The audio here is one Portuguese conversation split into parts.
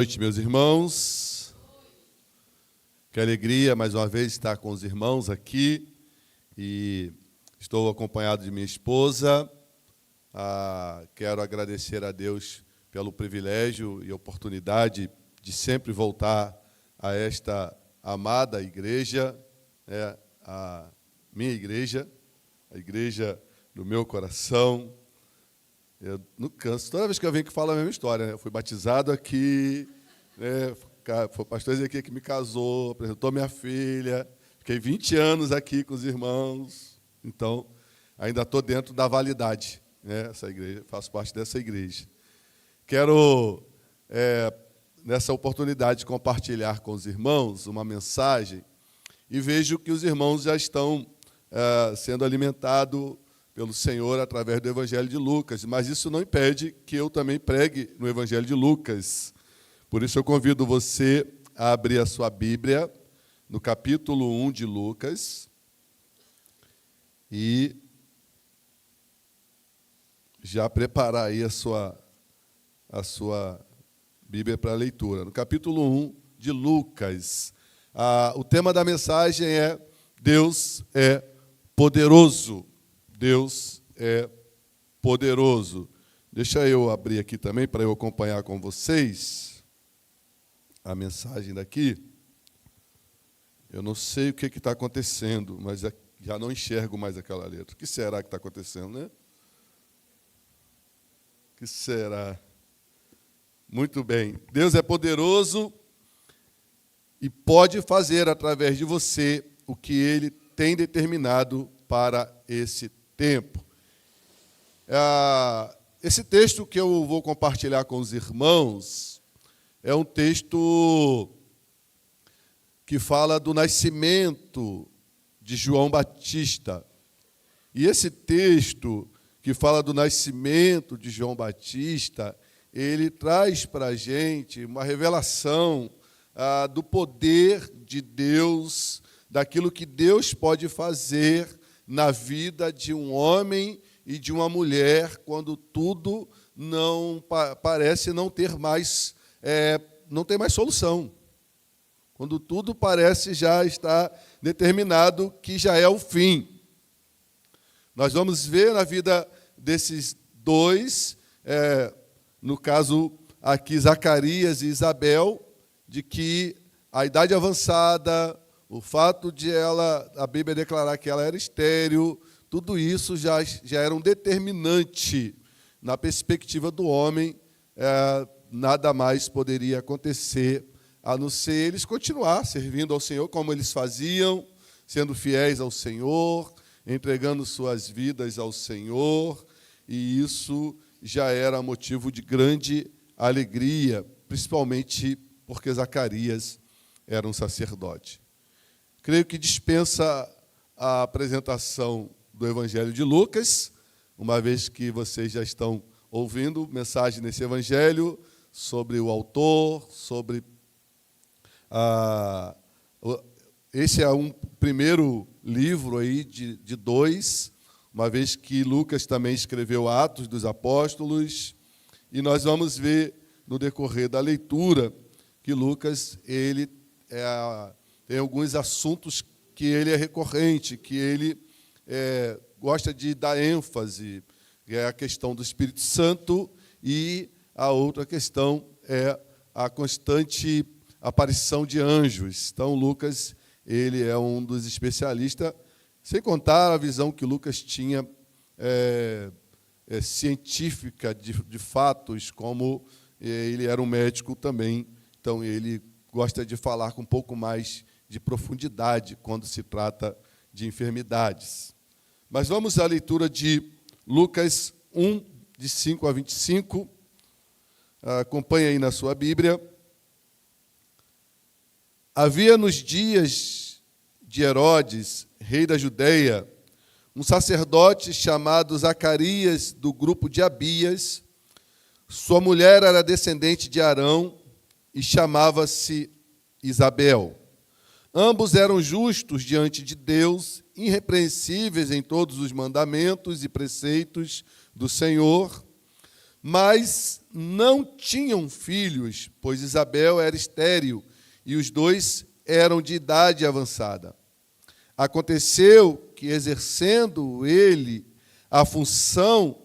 Boa noite, meus irmãos. Que alegria, mais uma vez, estar com os irmãos aqui. E estou acompanhado de minha esposa. Quero agradecer a Deus pelo privilégio e oportunidade de sempre voltar a esta amada igreja, a minha igreja, a igreja do meu coração. Eu não canso. Toda vez que eu venho aqui, falo a mesma história, né? Eu fui batizado aqui, né? Foi o pastor Ezequiel que me casou, apresentou minha filha. Fiquei 20 anos aqui com os irmãos. Então, ainda estou dentro da validade, né? Essa igreja, faço parte dessa igreja. Quero, nessa oportunidade, compartilhar com os irmãos uma mensagem e vejo que os irmãos já estão sendo alimentados pelo Senhor através do Evangelho de Lucas, mas isso não impede que eu também pregue no Evangelho de Lucas. Por isso eu convido você a abrir a sua Bíblia no capítulo 1 de Lucas e já preparar aí a sua Bíblia para a leitura. No capítulo 1 de Lucas, o tema da mensagem é Deus é poderoso. Deus é poderoso. Deixa eu abrir aqui também para eu acompanhar com vocês a mensagem daqui. Eu não sei o que está acontecendo, mas já não enxergo mais aquela letra. O que será que está acontecendo, né? O que será? Muito bem. Deus é poderoso e pode fazer através de você o que Ele tem determinado para esse tempo. Esse texto que eu vou compartilhar com os irmãos é um texto que fala do nascimento de João Batista. E esse texto que fala do nascimento de João Batista, ele traz para a gente uma revelação do poder de Deus, daquilo que Deus pode fazer na vida de um homem e de uma mulher, quando tudo não parece não ter mais, não tem mais solução. Quando tudo parece já estar determinado que já é o fim. Nós vamos ver na vida desses dois, no caso aqui Zacarias e Isabel, de que a idade avançada, o fato de a Bíblia declarar que ela era estéril, tudo isso já era um determinante na perspectiva do homem. Nada mais poderia acontecer, a não ser eles continuar servindo ao Senhor como eles faziam, sendo fiéis ao Senhor, entregando suas vidas ao Senhor, e isso já era motivo de grande alegria, principalmente porque Zacarias era um sacerdote. Creio que dispensa a apresentação do Evangelho de Lucas, uma vez que vocês já estão ouvindo mensagem nesse Evangelho sobre o autor, sobre... Esse é um primeiro livro aí de dois, uma vez que Lucas também escreveu Atos dos Apóstolos, e nós vamos ver no decorrer da leitura que Lucas ele tem alguns assuntos que ele é recorrente, que ele gosta de dar ênfase, que é a questão do Espírito Santo, e a outra questão é a constante aparição de anjos. Então, Lucas ele é um dos especialistas, sem contar a visão que Lucas tinha científica de fatos, como ele era um médico também, então ele gosta de falar com um pouco mais de profundidade quando se trata de enfermidades. Mas vamos à leitura de Lucas 1, de 5 a 25. Acompanhe aí na sua Bíblia. Havia nos dias de Herodes, rei da Judeia, um sacerdote chamado Zacarias, do grupo de Abias. Sua mulher era descendente de Arão e chamava-se Isabel. Ambos eram justos diante de Deus, irrepreensíveis em todos os mandamentos e preceitos do Senhor. mas não tinham filhos, pois Isabel era estéril e os dois eram de idade avançada. Aconteceu que, exercendo ele a função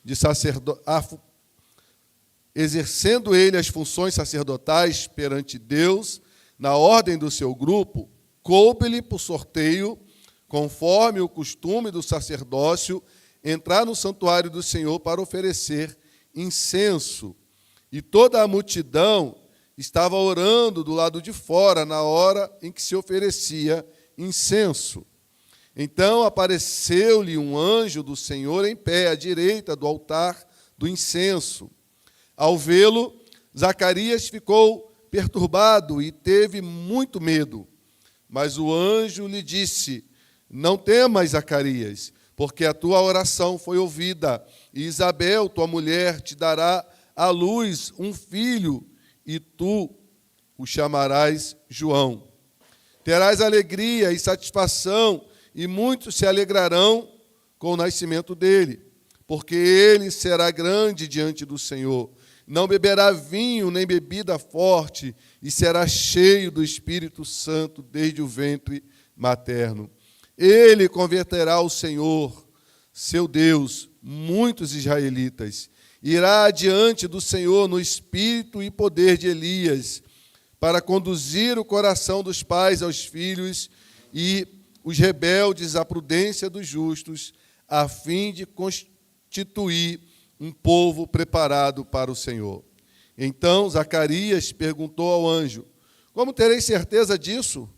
de sacerdote, exercendo ele as funções sacerdotais perante Deus, na ordem do seu grupo, coube-lhe por sorteio, conforme o costume do sacerdócio, entrar no santuário do Senhor para oferecer incenso. E toda a multidão estava orando do lado de fora, na hora em que se oferecia incenso. Então apareceu-lhe um anjo do Senhor em pé, à direita do altar do incenso. Ao vê-lo, Zacarias ficou perturbado e teve muito medo. Mas o anjo lhe disse: não temas, Zacarias, porque a tua oração foi ouvida, e Isabel, tua mulher, te dará à luz um filho, e tu o chamarás João. Terás alegria e satisfação, e muitos se alegrarão com o nascimento dele, porque ele será grande diante do Senhor. Não beberá vinho nem bebida forte, e será cheio do Espírito Santo desde o ventre materno. Ele converterá ao Senhor, seu Deus, muitos israelitas. Irá adiante do Senhor no espírito e poder de Elias, para conduzir o coração dos pais aos filhos e os rebeldes à prudência dos justos, a fim de constituir um povo preparado para o Senhor. Então Zacarias perguntou ao anjo: como terei certeza disso?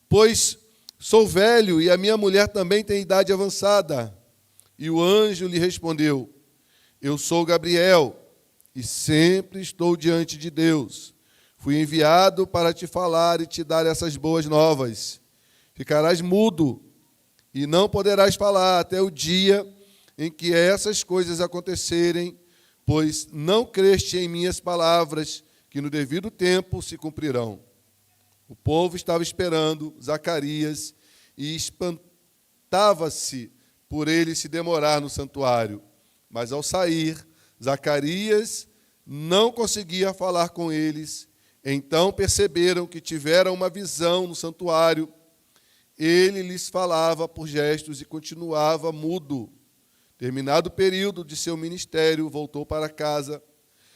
Pois sou velho e a minha mulher também tem idade avançada. E o anjo lhe respondeu: eu sou Gabriel e sempre estou diante de Deus. Fui enviado para te falar e te dar essas boas novas. Ficarás mudo e não poderás falar até o dia em que essas coisas acontecerem, pois não creste em minhas palavras, que no devido tempo se cumprirão. O povo estava esperando Zacarias e espantava-se por ele se demorar no santuário. Mas ao sair, Zacarias não conseguia falar com eles. Então perceberam que tiveram uma visão no santuário. Ele lhes falava por gestos e continuava mudo. Terminado o período de seu ministério, voltou para casa.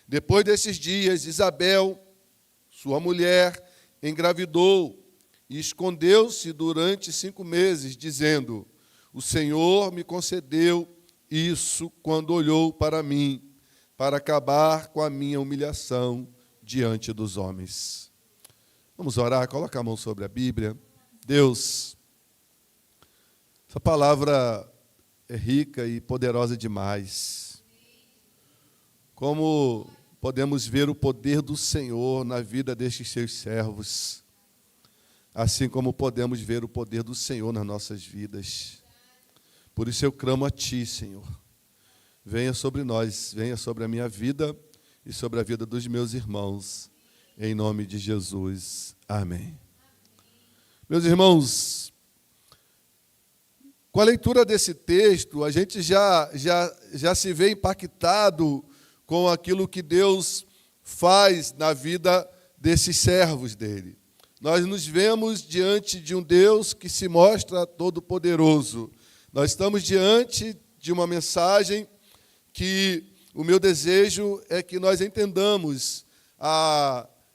Depois desses dias, Isabel, sua mulher, engravidou e escondeu-se durante 5 meses, dizendo: o Senhor me concedeu isso quando olhou para mim, para acabar com a minha humilhação diante dos homens. Vamos orar, coloca a mão sobre a Bíblia. Deus, essa palavra é rica e poderosa demais. Como podemos ver o poder do Senhor na vida destes seus servos, assim como podemos ver o poder do Senhor nas nossas vidas. Por isso eu clamo a Ti, Senhor. Venha sobre nós, venha sobre a minha vida e sobre a vida dos meus irmãos, em nome de Jesus. Amém. Meus irmãos, com a leitura desse texto, a gente já se vê impactado com aquilo que Deus faz na vida desses servos dele. Nós nos vemos diante de um Deus que se mostra todo-poderoso. Nós estamos diante de uma mensagem que o meu desejo é que nós entendamos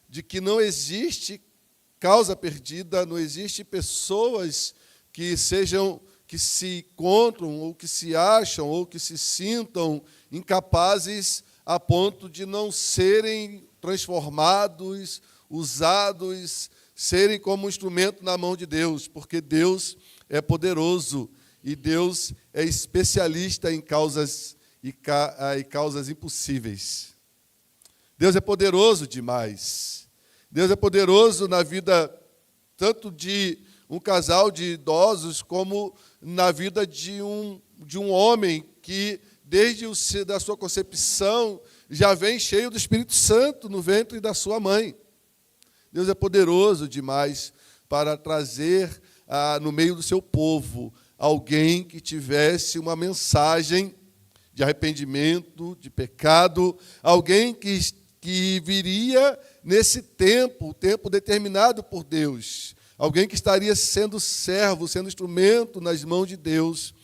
de que não existe causa perdida, não existe pessoas que se encontram, ou que se acham, ou que se sintam incapazes a ponto de não serem transformados, usados, serem como um instrumento na mão de Deus, porque Deus é poderoso e Deus é especialista em causas impossíveis. Deus é poderoso demais. Deus é poderoso na vida tanto de um casal de idosos, como na vida de um homem que, desde da sua concepção, já vem cheio do Espírito Santo no ventre da sua mãe. Deus é poderoso demais para trazer no meio do seu povo alguém que tivesse uma mensagem de arrependimento, de pecado, alguém que viria nesse tempo, o tempo determinado por Deus, alguém que estaria sendo servo, sendo instrumento nas mãos de Deus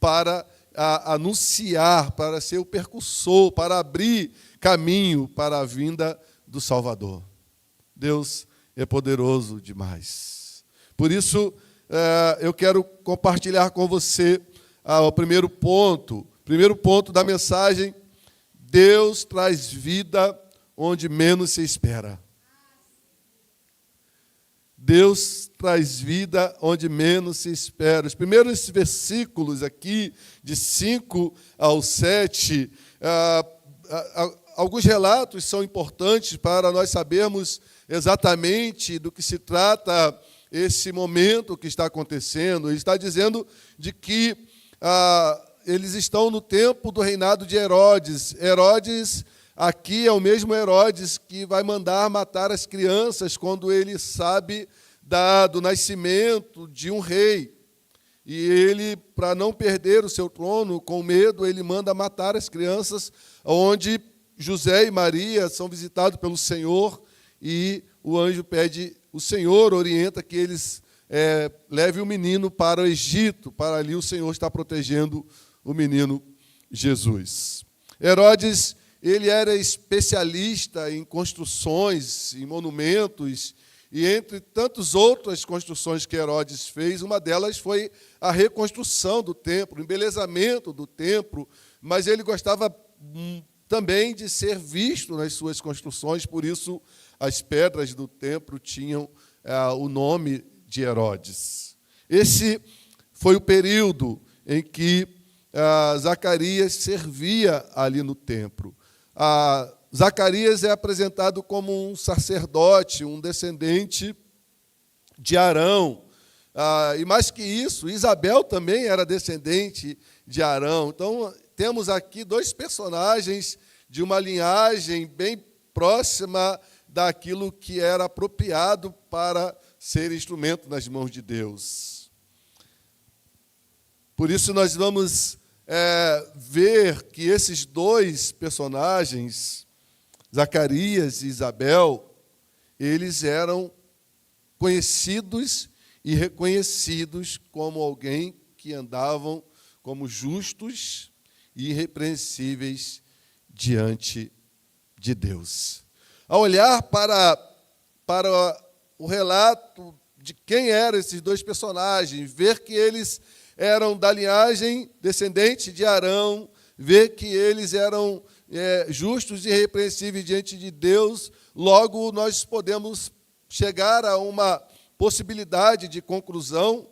para anunciar, para ser o percussor, para abrir caminho para a vinda do Salvador. Deus é poderoso demais. Por isso, eu quero compartilhar com você o primeiro ponto da mensagem: Deus traz vida onde menos se espera. Deus traz vida onde menos se espera. Os primeiros versículos aqui, de 5 ao 7, alguns relatos são importantes para nós sabermos exatamente do que se trata esse momento que está acontecendo. Ele está dizendo de que eles estão no tempo do reinado de Herodes. Herodes, aqui, é o mesmo Herodes que vai mandar matar as crianças quando ele sabe do nascimento de um rei. E ele, para não perder o seu trono, com medo, ele manda matar as crianças, onde José e Maria são visitados pelo Senhor, e o anjo pede, o Senhor orienta que eles levem o menino para o Egito, para ali o Senhor está protegendo o menino Jesus. Herodes, ele era especialista em construções, em monumentos, e entre tantas outras construções que Herodes fez, uma delas foi a reconstrução do templo, o embelezamento do templo, mas ele gostava também de ser visto nas suas construções, por isso as pedras do templo tinham o nome de Herodes. Esse foi o período em que Zacarias servia ali no templo. Zacarias é apresentado como um sacerdote, um descendente de Arão. E mais que isso, Isabel também era descendente de Arão. Então, temos aqui dois personagens de uma linhagem bem próxima daquilo que era apropriado para ser instrumento nas mãos de Deus. Por isso, nós vamos ver que esses dois personagens, Zacarias e Isabel, eles eram conhecidos e reconhecidos como alguém que andavam como justos e irrepreensíveis diante de Deus. Ao olhar para o relato de quem eram esses dois personagens, ver que eles eram da linhagem descendente de Arão, ver que eles eram justos e irrepreensíveis diante de Deus, logo nós podemos chegar a uma possibilidade de conclusão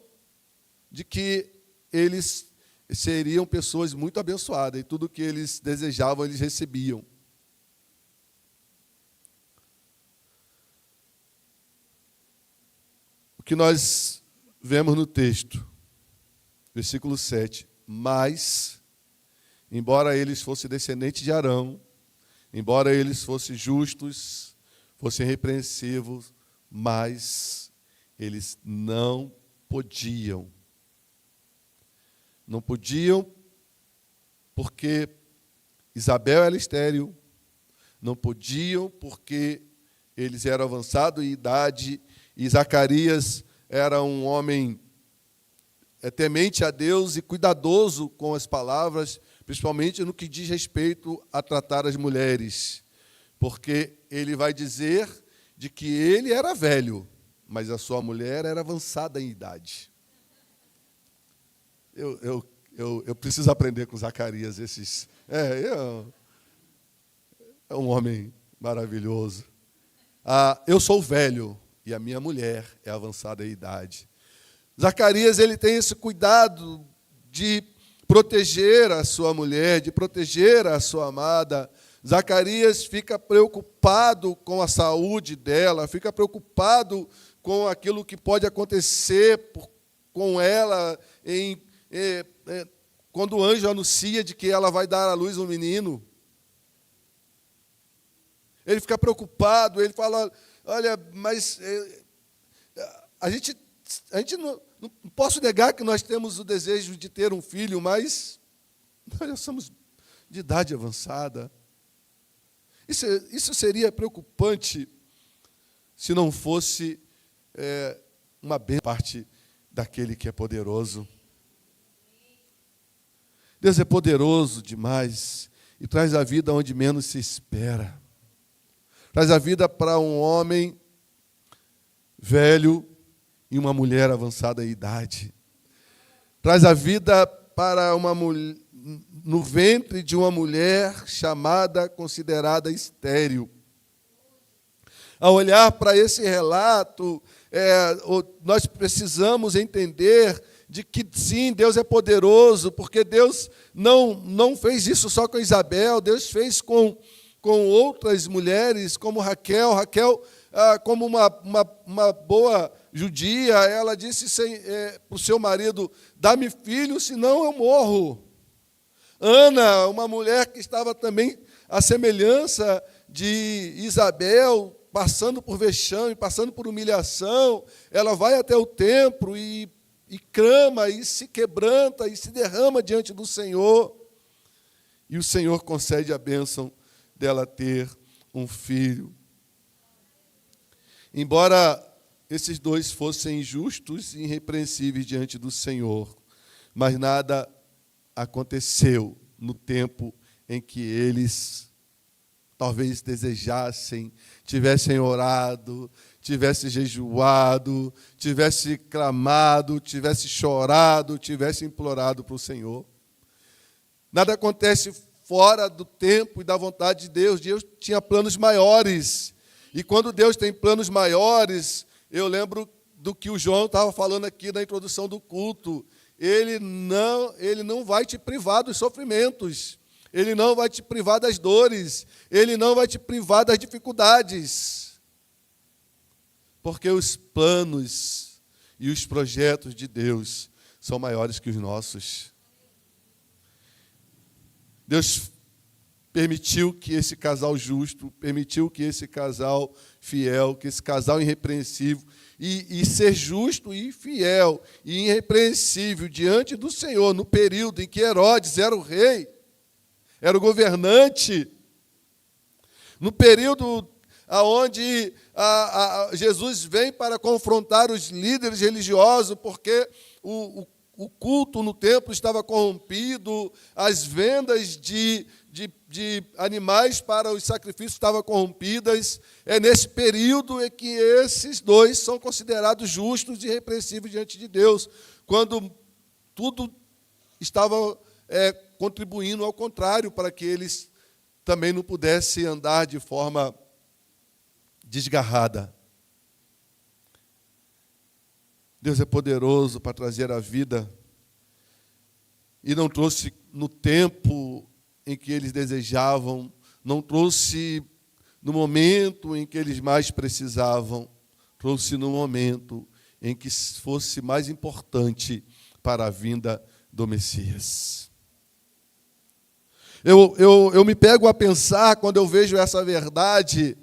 de que eles seriam pessoas muito abençoadas, e tudo que eles desejavam, eles recebiam. O que nós vemos no texto, versículo 7, mas, embora eles fossem descendentes de Arão, embora eles fossem justos, fossem repreensivos, mas eles não podiam. Não podiam porque Isabel era estéril, não podiam porque eles eram avançados em idade, e Zacarias era um homem temente a Deus e cuidadoso com as palavras, principalmente no que diz respeito a tratar as mulheres, porque ele vai dizer de que ele era velho, mas a sua mulher era avançada em idade. Eu preciso aprender com Zacarias esses. É um homem maravilhoso. Eu sou velho e a minha mulher é avançada em idade. Zacarias, ele tem esse cuidado de proteger a sua mulher, de proteger a sua amada. Zacarias fica preocupado com a saúde dela, fica preocupado com aquilo que pode acontecer com ela quando o anjo anuncia de que ela vai dar à luz um menino. Ele fica preocupado, ele fala, olha, mas a gente não posso negar que nós temos o desejo de ter um filho, mas nós já somos de idade avançada. Isso seria preocupante se não fosse uma bênção parte daquele que é poderoso. Deus é poderoso demais e traz a vida onde menos se espera. Traz a vida para um homem velho e uma mulher avançada em idade. Traz a vida para uma mulher no ventre de uma mulher considerada estéril. Ao olhar para esse relato, nós precisamos entender de que, sim, Deus é poderoso, porque Deus não fez isso só com Isabel, Deus fez com outras mulheres, como Raquel. Raquel, como uma boa judia, ela disse para o seu marido: dá-me filho, senão eu morro. Ana, uma mulher que estava também à semelhança de Isabel, passando por vexame, passando por humilhação, ela vai até o templo e clama, e se quebranta, e se derrama diante do Senhor. E o Senhor concede a bênção dela ter um filho. Embora esses dois fossem justos e irrepreensíveis diante do Senhor, mas nada aconteceu no tempo em que eles talvez desejassem, tivessem orado, tivessem jejuado, tivessem clamado, tivessem chorado, tivessem implorado para o Senhor. Nada acontece fora do tempo e da vontade de Deus. Deus tinha planos maiores. E quando Deus tem planos maiores, eu lembro do que o João estava falando aqui na introdução do culto. Ele não vai te privar dos sofrimentos. Ele não vai te privar das dores. Ele não vai te privar das dificuldades. Porque os planos e os projetos de Deus são maiores que os nossos. Deus permitiu que esse casal justo, permitiu que esse casal fiel, que esse casal irrepreensível, e ser justo e fiel e irrepreensível diante do Senhor, no período em que Herodes era o rei, era o governante, no período onde Jesus vem para confrontar os líderes religiosos, porque o culto no templo estava corrompido, as vendas de animais para os sacrifícios estavam corrompidas. É nesse período em que esses dois são considerados justos e irrepreensíveis diante de Deus, quando tudo estava contribuindo ao contrário, para que eles também não pudessem andar de forma desgarrada. Deus é poderoso para trazer a vida e não trouxe no tempo em que eles desejavam, não trouxe no momento em que eles mais precisavam, trouxe no momento em que fosse mais importante para a vinda do Messias. Eu me pego a pensar, quando eu vejo essa verdade,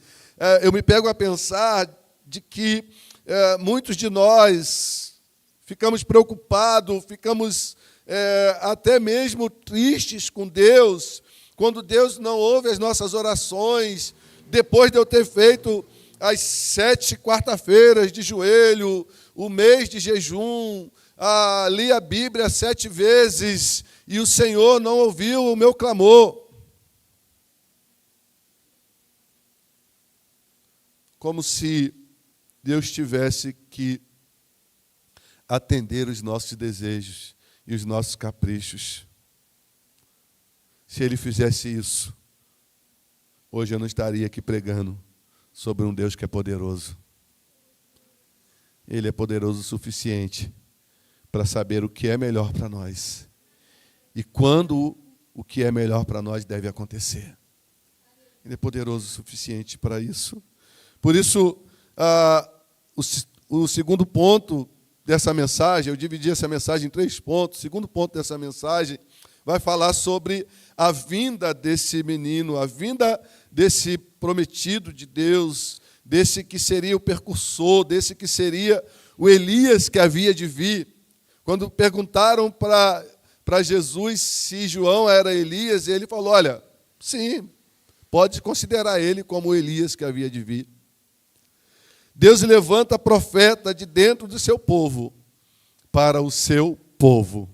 eu me pego a pensar de que muitos de nós ficamos preocupados, ficamos até mesmo tristes com Deus, quando Deus não ouve as nossas orações, depois de eu ter feito as 7 quarta-feiras de joelho, o mês de jejum, li a Bíblia 7 vezes, e o Senhor não ouviu o meu clamor. Como se Deus tivesse que atender os nossos desejos e os nossos caprichos. Se Ele fizesse isso, hoje eu não estaria aqui pregando sobre um Deus que é poderoso. Ele é poderoso o suficiente para saber o que é melhor para nós e quando o que é melhor para nós deve acontecer. Ele é poderoso o suficiente para isso. Por isso, o segundo ponto dessa mensagem, eu dividi essa mensagem em 3 pontos. O segundo ponto dessa mensagem vai falar sobre a vinda desse menino, a vinda desse prometido de Deus, desse que seria o precursor, desse que seria o Elias que havia de vir. Quando perguntaram para para Jesus se João era Elias, e ele falou, olha, sim, pode considerar ele como Elias que havia de vir. Deus levanta profeta de dentro do seu povo para o seu povo.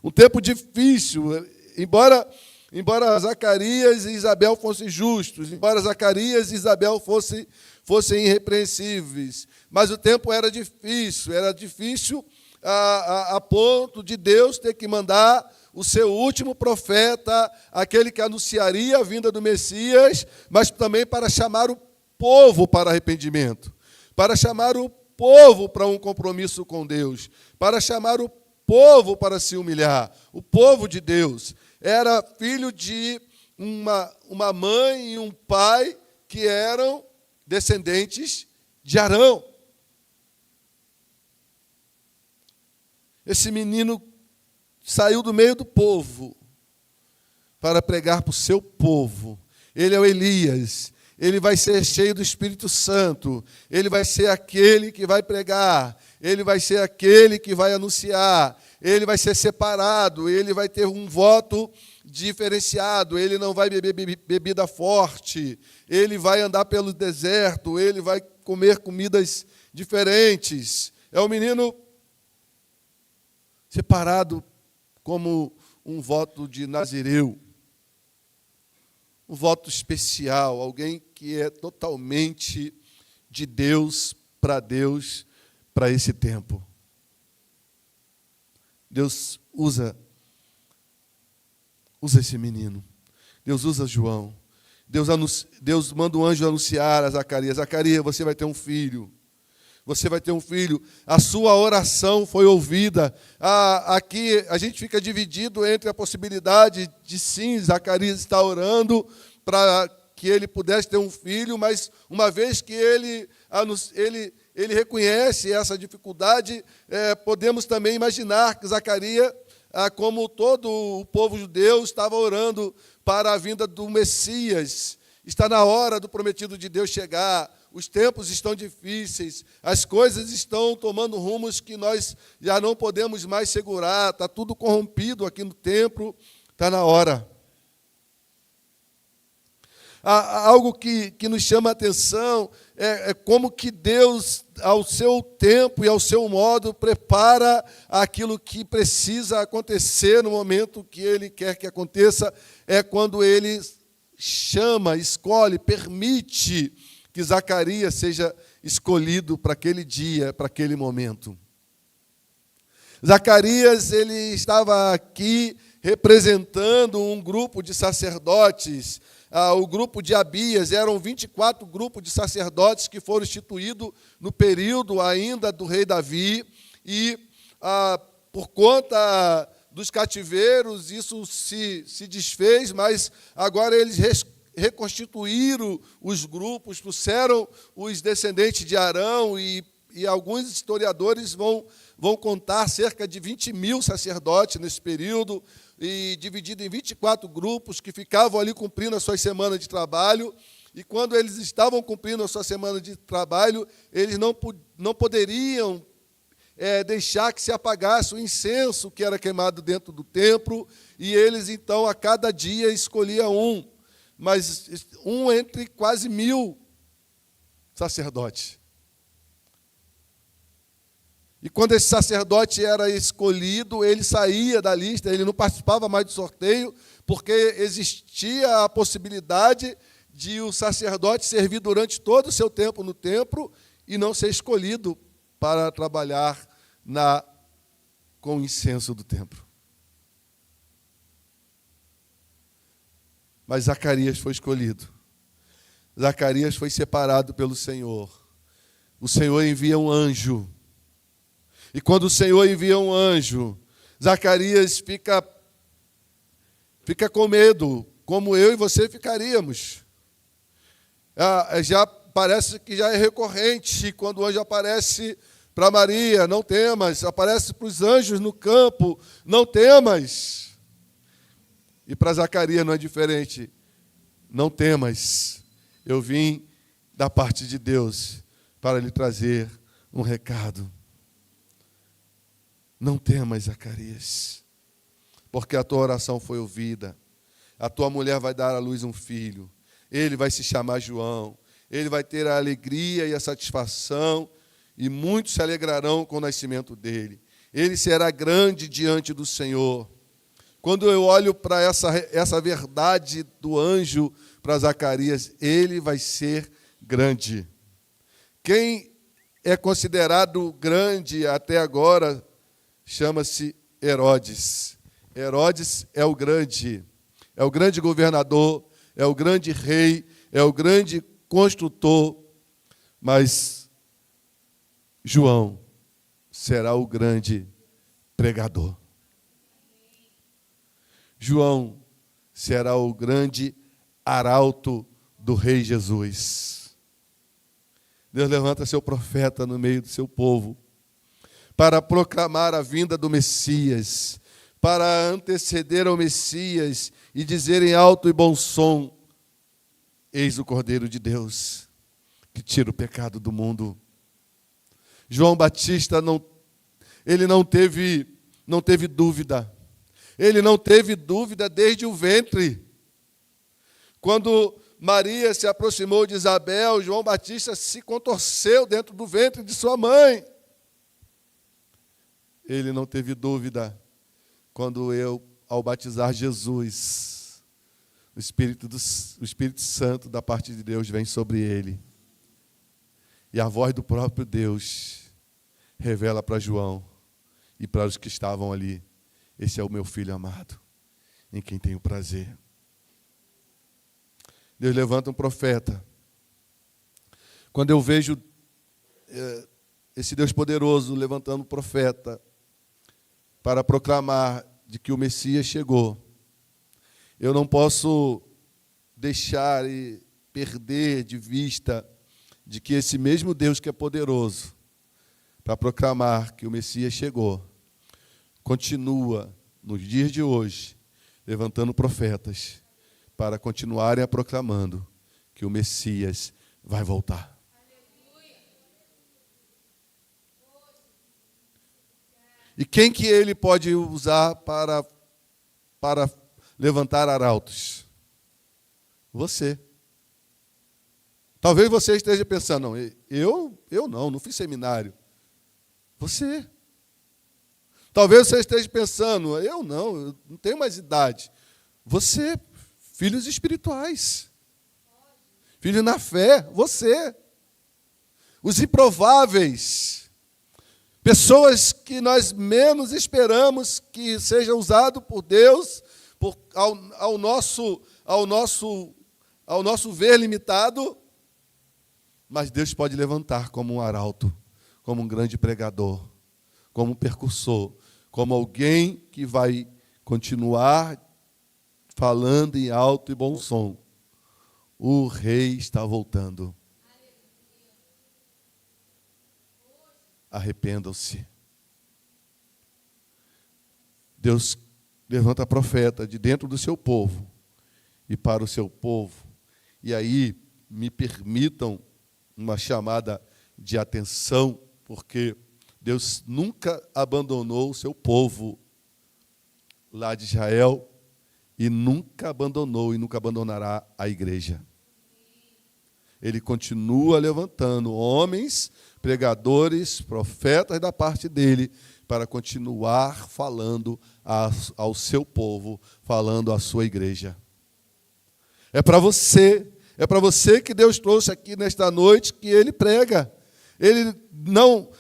Um tempo difícil, embora Zacarias e Isabel fossem justos, embora Zacarias e Isabel fossem irrepreensíveis, mas o tempo era difícil a ponto de Deus ter que mandar o seu último profeta, aquele que anunciaria a vinda do Messias, mas também para chamar o povo para arrependimento, para chamar o povo para um compromisso com Deus, para chamar o povo para se humilhar. O povo de Deus era filho de uma mãe e um pai que eram descendentes de Arão. Esse menino saiu do meio do povo para pregar para o seu povo. Ele é o Elias. Ele vai ser cheio do Espírito Santo. Ele vai ser aquele que vai pregar. Ele vai ser aquele que vai anunciar. Ele vai ser separado. Ele vai ter um voto diferenciado. Ele não vai beber bebida forte. Ele vai andar pelo deserto. Ele vai comer comidas diferentes. É um menino separado como um voto de Nazireu. Um voto especial, alguém que é totalmente de Deus, para esse tempo. Deus usa esse menino. Deus usa João. Deus manda um anjo anunciar a Zacarias: Zacarias, você vai ter um filho. Você vai ter um filho. A sua oração foi ouvida. Aqui a gente fica dividido entre a possibilidade de, sim, Zacarias está orando para que ele pudesse ter um filho, mas uma vez que ele reconhece essa dificuldade, podemos também imaginar que Zacarias, como todo o povo judeu, estava orando para a vinda do Messias. Está na hora do prometido de Deus chegar. Os tempos estão difíceis, as coisas estão tomando rumos que nós já não podemos mais segurar, está tudo corrompido aqui no templo, está na hora. Algo que nos chama a atenção é como que Deus, ao seu tempo e ao seu modo, prepara aquilo que precisa acontecer no momento que Ele quer que aconteça, é quando Ele chama, escolhe, permite que Zacarias seja escolhido para aquele dia, para aquele momento. Zacarias, ele estava aqui representando um grupo de sacerdotes, o grupo de Abias. Eram 24 grupos de sacerdotes que foram instituídos no período ainda do rei Davi, e por conta dos cativeiros isso se desfez, mas agora eles reconstituíram os grupos, trouxeram os descendentes de Arão, e alguns historiadores vão contar cerca de 20 mil sacerdotes nesse período, e dividido em 24 grupos que ficavam ali cumprindo as suas semanas de trabalho. E quando eles estavam cumprindo a sua semana de trabalho, eles não poderiam deixar que se apagasse o incenso que era queimado dentro do templo, e eles, então, a cada dia escolhiam mas entre quase 1000 sacerdotes. E quando esse sacerdote era escolhido, ele saía da lista, ele não participava mais do sorteio, porque existia a possibilidade de o sacerdote servir durante todo o seu tempo no templo e não ser escolhido para trabalhar com o incenso do templo. Mas Zacarias foi escolhido. Zacarias foi separado pelo Senhor. O Senhor envia um anjo. E quando o Senhor envia um anjo, Zacarias fica com medo, como eu e você ficaríamos. Já parece que já é recorrente quando o anjo aparece para Maria: não temas. Aparece para os anjos no campo: não temas. E para Zacarias não é diferente. Não temas, eu vim da parte de Deus para lhe trazer um recado. Não temas, Zacarias. porque a tua oração foi ouvida. A tua mulher vai dar à luz um filho. Ele vai se chamar João. Ele vai ter a alegria e a satisfação, e muitos se alegrarão com o nascimento dele. Ele será grande diante do Senhor. Quando eu olho para essa verdade do anjo para Zacarias, ele vai ser grande. Quem é considerado grande até agora chama-se Herodes. Herodes é o grande governador, é o grande rei, é o grande construtor, mas João será o grande pregador. João será o grande arauto do Rei Jesus. Deus levanta seu profeta no meio do seu povo para proclamar a vinda do Messias, para anteceder ao Messias e dizer em alto e bom som: eis o Cordeiro de Deus, que tira o pecado do mundo. João Batista não teve dúvida. Ele não teve dúvida desde o ventre. Quando Maria se aproximou de Isabel, João Batista se contorceu dentro do ventre de sua mãe. Ele não teve dúvida quando ao batizar Jesus, o Espírito Santo da parte de Deus vem sobre ele. E a voz do próprio Deus revela para João e para os que estavam ali: esse é o meu filho amado, em quem tenho prazer. Deus levanta um profeta. Quando eu vejo esse Deus poderoso levantando um profeta para proclamar de que o Messias chegou, eu não posso deixar e perder de vista de que esse mesmo Deus que é poderoso para proclamar que o Messias chegou, continua, nos dias de hoje, levantando profetas para continuarem a proclamando que o Messias vai voltar. E quem que ele pode usar para levantar arautos? Você. Talvez você esteja pensando: não, eu não fiz seminário. Você. Talvez você esteja pensando: eu não tenho mais idade. Você, filhos espirituais. Filho na fé, você. Os improváveis. Pessoas que nós menos esperamos que seja usado por Deus ao nosso ver limitado. Mas Deus pode levantar como um arauto, como um grande pregador, como um percursor, como alguém que vai continuar falando em alto e bom som: o rei está voltando. Arrependam-se. Deus levanta profeta de dentro do seu povo e para o seu povo. E aí, me permitam uma chamada de atenção, porque Deus nunca abandonou o seu povo lá de Israel e nunca abandonou e nunca abandonará a igreja. Ele continua levantando homens, pregadores, profetas da parte dele, para continuar falando ao seu povo, falando à sua igreja. É para você que Deus trouxe aqui nesta noite que ele prega. Ele não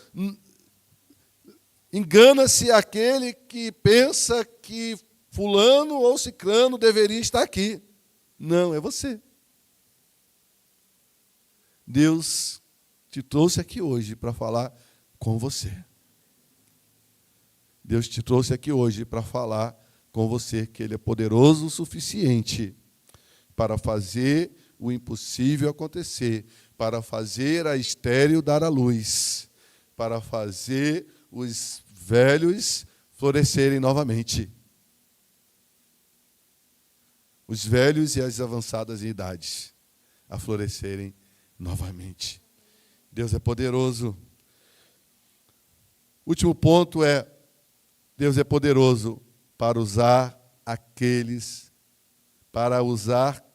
engana-se aquele que pensa que fulano ou ciclano deveria estar aqui. Não, é você. Deus te trouxe aqui hoje para falar com você. Deus te trouxe aqui hoje para falar com você que Ele é poderoso o suficiente para fazer o impossível acontecer, para fazer a estéril dar à luz, para fazer os velhos florescerem novamente. Os velhos e as avançadas em idades a florescerem novamente. Deus é poderoso. Último ponto é: Deus é poderoso para usar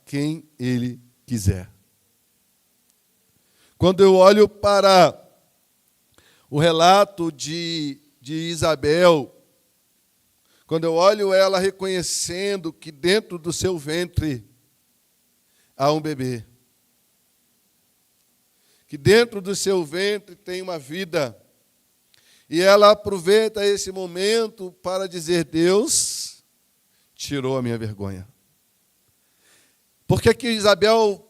quem Ele quiser. Quando eu olho para o relato de Isabel, quando eu olho ela reconhecendo que dentro do seu ventre há um bebê, que dentro do seu ventre tem uma vida, e ela aproveita esse momento para dizer: Deus tirou a minha vergonha. Por que Isabel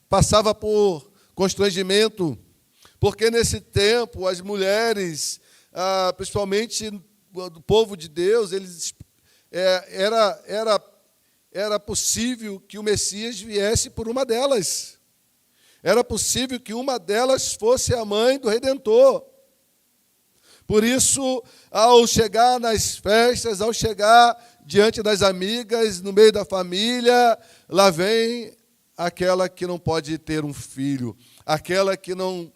passava por constrangimento? Porque nesse tempo as mulheres, principalmente do povo de Deus, era possível que o Messias viesse por uma delas. Era possível que uma delas fosse a mãe do Redentor. Por isso, ao chegar nas festas, ao chegar diante das amigas, no meio da família, lá vem aquela que não pode ter um filho, aquela que não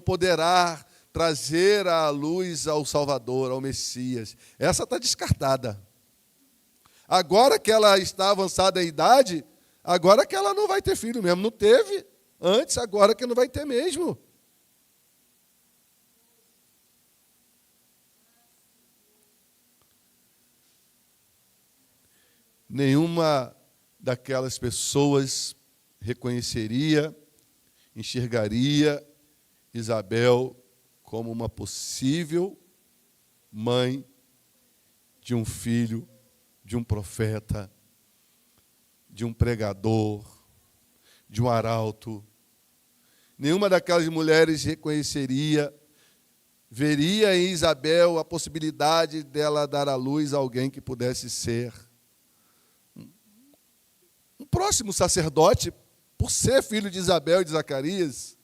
poderá trazer à luz ao Salvador, ao Messias. Essa está descartada. Agora que ela está avançada em idade, agora que ela não vai ter filho mesmo. Não teve antes, agora que não vai ter mesmo. Nenhuma daquelas pessoas reconheceria, enxergaria Isabel como uma possível mãe de um filho, de um profeta, de um pregador, de um arauto. Nenhuma daquelas mulheres reconheceria, veria em Isabel a possibilidade dela dar à luz a alguém que pudesse ser um próximo sacerdote, por ser filho de Isabel e de Zacarias.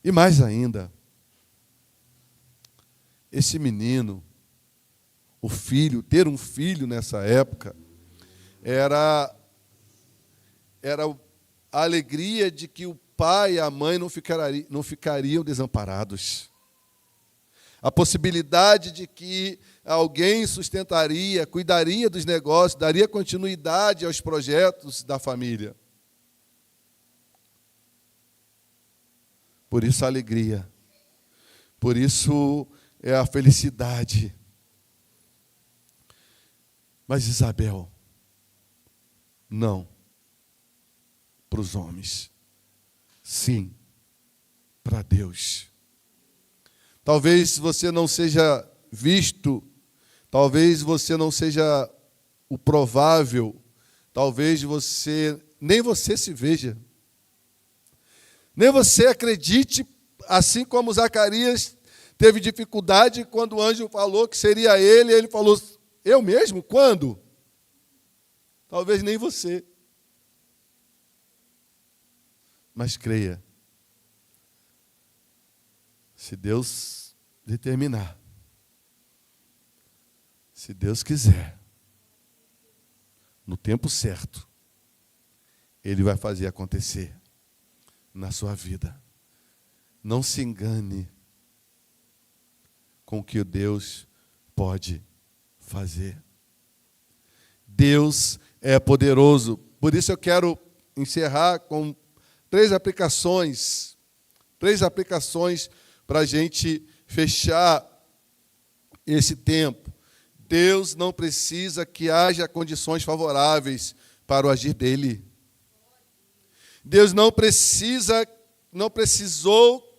E mais ainda, esse menino, o filho, ter um filho nessa época, era a alegria de que o pai e a mãe não ficariam desamparados. A possibilidade de que alguém sustentaria, cuidaria dos negócios, daria continuidade aos projetos da família. Por isso a alegria, por isso é a felicidade. Mas Isabel, não para os homens, sim para Deus. Talvez você não seja visto, talvez você não seja o provável, talvez nem você se veja, nem você acredite, assim como Zacarias teve dificuldade quando o anjo falou que seria ele falou: eu mesmo? Quando? Talvez nem você. Mas creia, se Deus determinar, se Deus quiser, no tempo certo, Ele vai fazer acontecer na sua vida. Não se engane com o que Deus pode fazer. Deus é poderoso. Por isso eu quero encerrar com três aplicações para a gente fechar esse tempo. Deus não precisa que haja condições favoráveis para o agir dele. Deus não precisou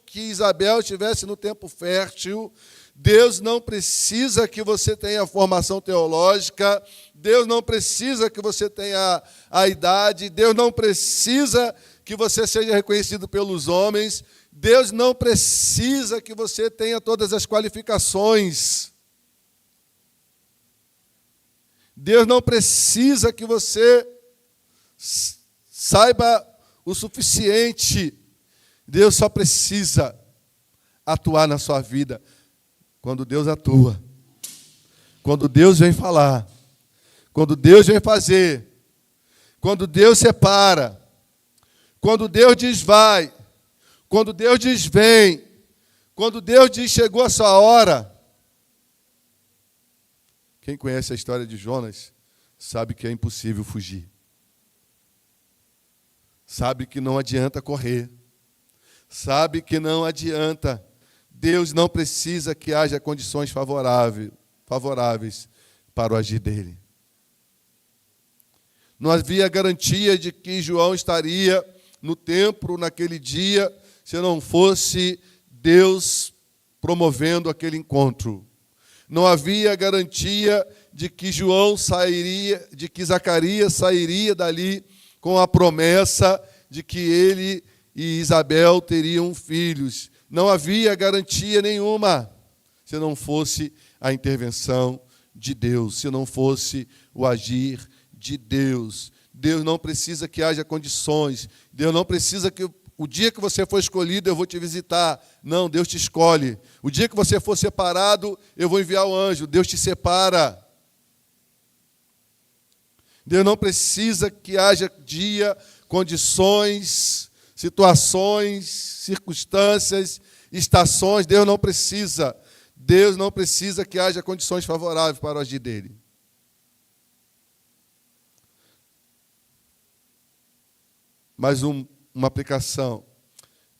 que Isabel estivesse no tempo fértil. Deus não precisa que você tenha formação teológica. Deus não precisa que você tenha a idade. Deus não precisa que você seja reconhecido pelos homens. Deus não precisa que você tenha todas as qualificações. Deus não precisa que você saiba o suficiente. Deus só precisa atuar na sua vida. Quando Deus atua, quando Deus vem falar, quando Deus vem fazer, quando Deus separa, quando Deus diz vai, quando Deus diz vem, Quando Deus diz, chegou a sua hora, quem conhece a história de Jonas sabe que é impossível fugir. Sabe que não adianta correr. Sabe que não adianta. Deus não precisa que haja condições favoráveis para o agir dele. Não havia garantia de que João estaria no templo naquele dia, se não fosse Deus promovendo aquele encontro. Não havia garantia de que Zacarias sairia dali com a promessa de que ele e Isabel teriam filhos. Não havia garantia nenhuma, se não fosse a intervenção de Deus, se não fosse o agir de Deus. Deus não precisa que haja condições. Deus não precisa que o dia que você for escolhido eu vou te visitar. Não, Deus te escolhe. O dia que você for separado, eu vou enviar o anjo. Deus te separa. Deus não precisa que haja dia, condições, situações, circunstâncias, estações. Deus não precisa. Deus não precisa que haja condições favoráveis para o agir dele. Mais uma aplicação.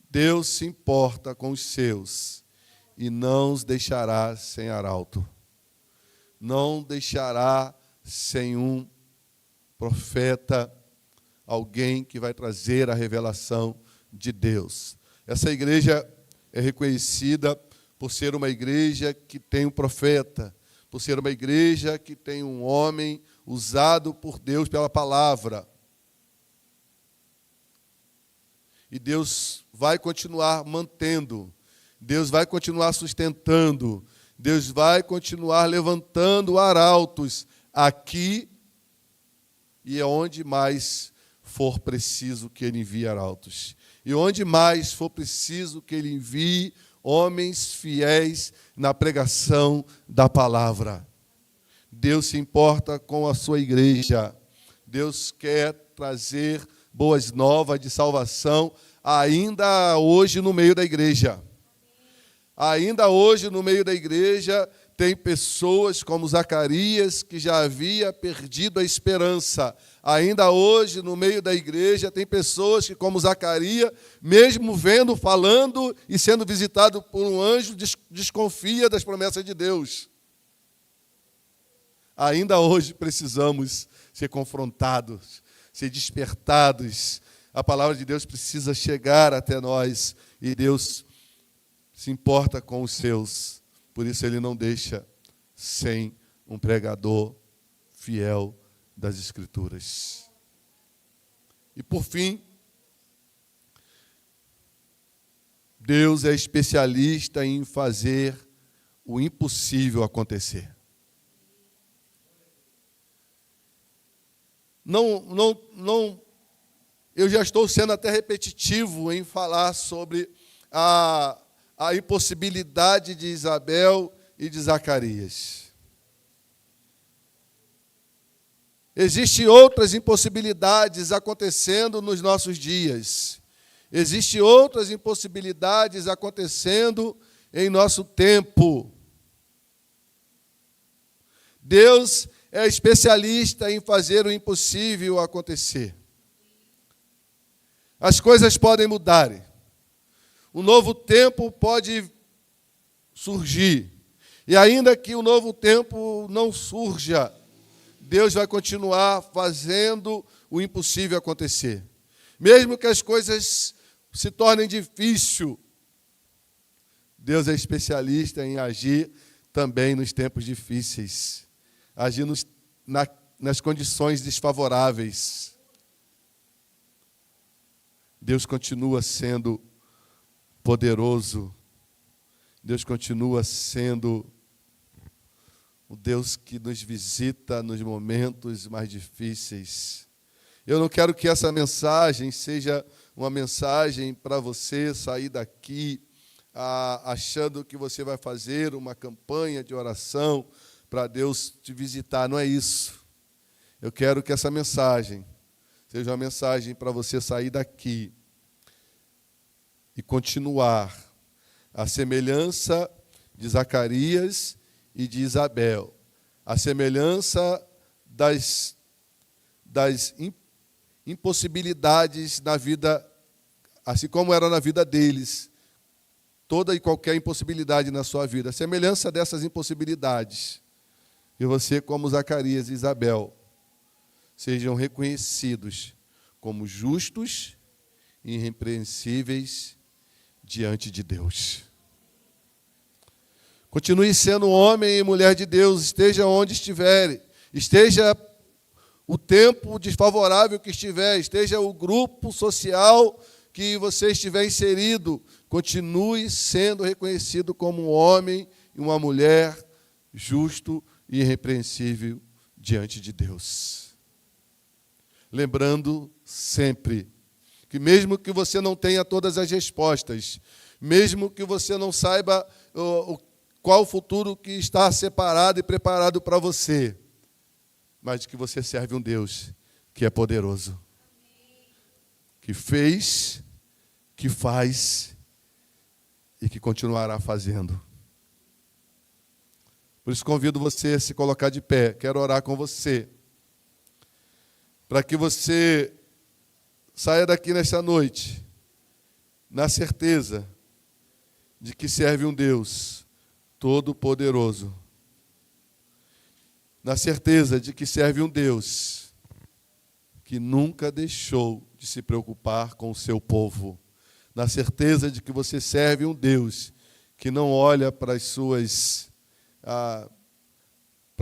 Deus se importa com os seus e não os deixará sem arauto. Não deixará sem um profeta, alguém que vai trazer a revelação de Deus. Essa igreja é reconhecida por ser uma igreja que tem um profeta, por ser uma igreja que tem um homem usado por Deus pela palavra. E Deus vai continuar mantendo, Deus vai continuar sustentando, Deus vai continuar levantando arautos aqui e é onde mais for preciso que Ele envie arautos. E onde mais for preciso que Ele envie homens fiéis na pregação da palavra. Deus se importa com a sua igreja. Deus quer trazer boas novas de salvação, ainda hoje no meio da igreja. Ainda hoje no meio da igreja tem pessoas como Zacarias, que já havia perdido a esperança. Ainda hoje no meio da igreja tem pessoas que, como Zacarias, mesmo vendo, falando e sendo visitado por um anjo, desconfia das promessas de Deus. Ainda hoje precisamos ser confrontados, ser despertados. A palavra de Deus precisa chegar até nós e Deus se importa com os seus. Por isso Ele não deixa sem um pregador fiel das Escrituras. E por fim, Deus é especialista em fazer o impossível acontecer. Eu já estou sendo até repetitivo em falar sobre a impossibilidade de Isabel e de Zacarias. Existem outras impossibilidades acontecendo nos nossos dias. Existem outras impossibilidades acontecendo em nosso tempo. Deus é especialista em fazer o impossível acontecer. As coisas podem mudar. Um novo tempo pode surgir. E ainda que o novo tempo não surja, Deus vai continuar fazendo o impossível acontecer. Mesmo que as coisas se tornem difíceis, Deus é especialista em agir também nos tempos difíceis. Agir nas condições desfavoráveis. Deus continua sendo poderoso. Deus continua sendo o Deus que nos visita nos momentos mais difíceis. Eu não quero que essa mensagem seja uma mensagem para você sair daqui achando que você vai fazer uma campanha de oração para Deus te visitar. Não é isso. Eu quero que essa mensagem seja uma mensagem para você sair daqui e continuar A semelhança de Zacarias e de Isabel. A semelhança das impossibilidades na vida, assim como era na vida deles, toda e qualquer impossibilidade na sua vida. A semelhança dessas impossibilidades. E você, como Zacarias e Isabel, sejam reconhecidos como justos e irrepreensíveis diante de Deus. Continue sendo homem e mulher de Deus, esteja onde estiver, esteja o tempo desfavorável que estiver, esteja o grupo social que você estiver inserido, continue sendo reconhecido como um homem e uma mulher justo e irrepreensível diante de Deus. Lembrando sempre que mesmo que você não tenha todas as respostas, mesmo que você não saiba qual o futuro que está separado e preparado para você, mas que você serve um Deus que é poderoso, que fez, que faz e que continuará fazendo. Por isso convido você a se colocar de pé. Quero orar com você, para que você saia daqui nesta noite na certeza de que serve um Deus todo-poderoso, na certeza de que serve um Deus que nunca deixou de se preocupar com o seu povo, na certeza de que você serve um Deus que não olha para as suas, para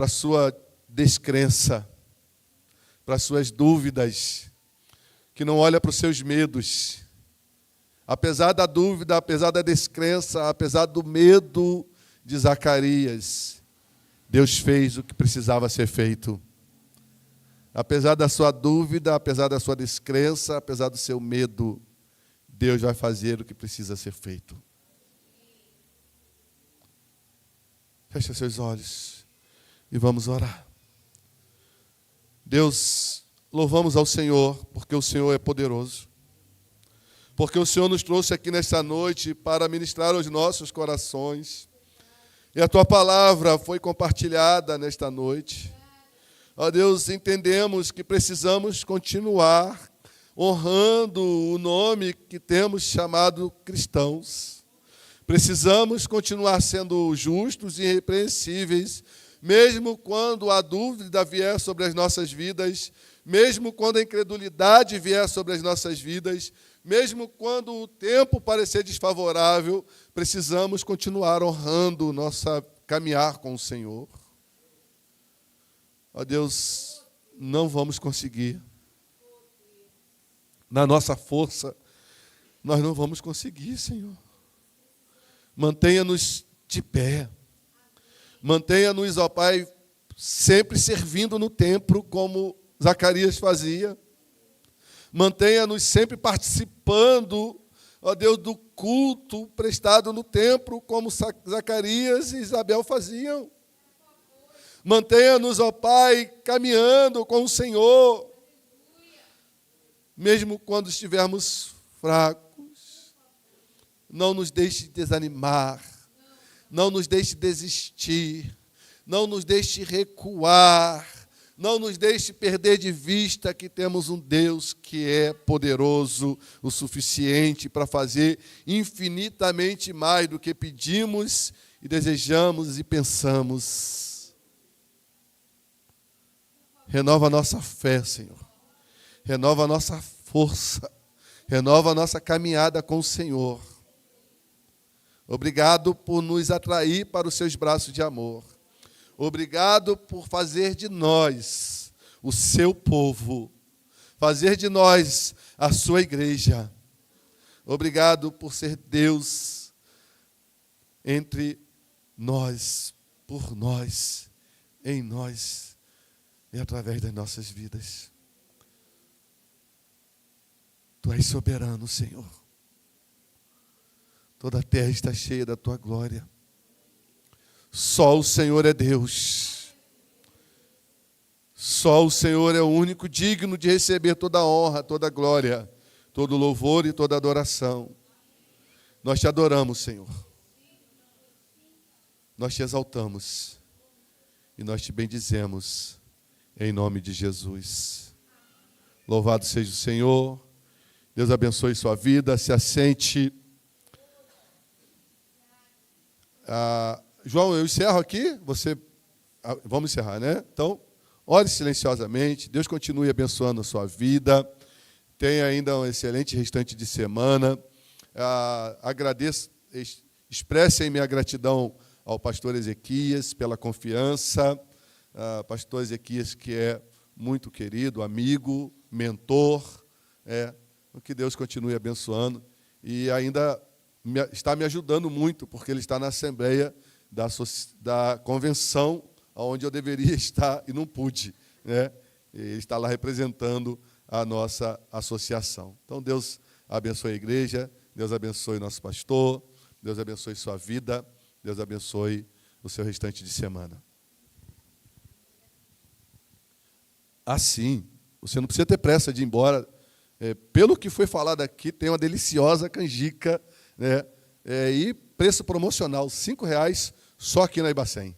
a sua descrença, para as suas dúvidas, que não olha para os seus medos. Apesar da dúvida, apesar da descrença, apesar do medo de Zacarias, Deus fez o que precisava ser feito. Apesar da sua dúvida, apesar da sua descrença, apesar do seu medo, Deus vai fazer o que precisa ser feito. Feche seus olhos e vamos orar. Deus, louvamos ao Senhor, porque o Senhor é poderoso. Porque o Senhor nos trouxe aqui nesta noite para ministrar aos nossos corações. E a Tua palavra foi compartilhada nesta noite. Ó Deus, entendemos que precisamos continuar honrando o nome que temos chamado cristãos. Precisamos continuar sendo justos e irrepreensíveis, mesmo quando a dúvida vier sobre as nossas vidas, mesmo quando a incredulidade vier sobre as nossas vidas, mesmo quando o tempo parecer desfavorável, precisamos continuar honrando nossa caminhar com o Senhor. Ó Deus, não vamos conseguir. Na nossa força, nós não vamos conseguir, Senhor. Mantenha-nos de pé. Mantenha-nos, ó Pai, sempre servindo no templo, como Zacarias fazia. Mantenha-nos sempre participando, ó Deus, do culto prestado no templo, como Zacarias e Isabel faziam. Mantenha-nos, ó Pai, caminhando com o Senhor, mesmo quando estivermos fracos. Não nos deixe desanimar, não nos deixe desistir, não nos deixe recuar, não nos deixe perder de vista que temos um Deus que é poderoso o suficiente para fazer infinitamente mais do que pedimos e desejamos e pensamos. Renova a nossa fé, Senhor. Renova a nossa força. Renova a nossa caminhada com o Senhor. Obrigado por nos atrair para os seus braços de amor. Obrigado por fazer de nós o seu povo. Fazer de nós a sua igreja. Obrigado por ser Deus entre nós, por nós, em nós e através das nossas vidas. Tu és soberano, Senhor. Toda a terra está cheia da Tua glória. Só o Senhor é Deus. Só o Senhor é o único digno de receber toda a honra, toda a glória, todo o louvor e toda a adoração. Nós te adoramos, Senhor. nós te exaltamos e nós te bendizemos em nome de Jesus. Louvado seja o Senhor. Deus abençoe sua vida. Se assente. João, eu encerro aqui. Vamos encerrar, né? Então, ore silenciosamente. Deus continue abençoando a sua vida. Tenha ainda um excelente restante de semana. Agradeço, expressem minha gratidão ao pastor Ezequias pela confiança. Pastor Ezequias, que é muito querido, amigo, mentor. Que Deus continue abençoando. E ainda está me ajudando muito, porque ele está na Assembleia da Convenção, onde eu deveria estar e não pude, né? Ele está lá representando a nossa associação. Então, Deus abençoe a igreja, Deus abençoe nosso pastor, Deus abençoe sua vida, Deus abençoe o seu restante de semana. Assim, você não precisa ter pressa de ir embora. Pelo que foi falado aqui, tem uma deliciosa canjica, né? E preço promocional, R$ 5 só aqui na Ibacem.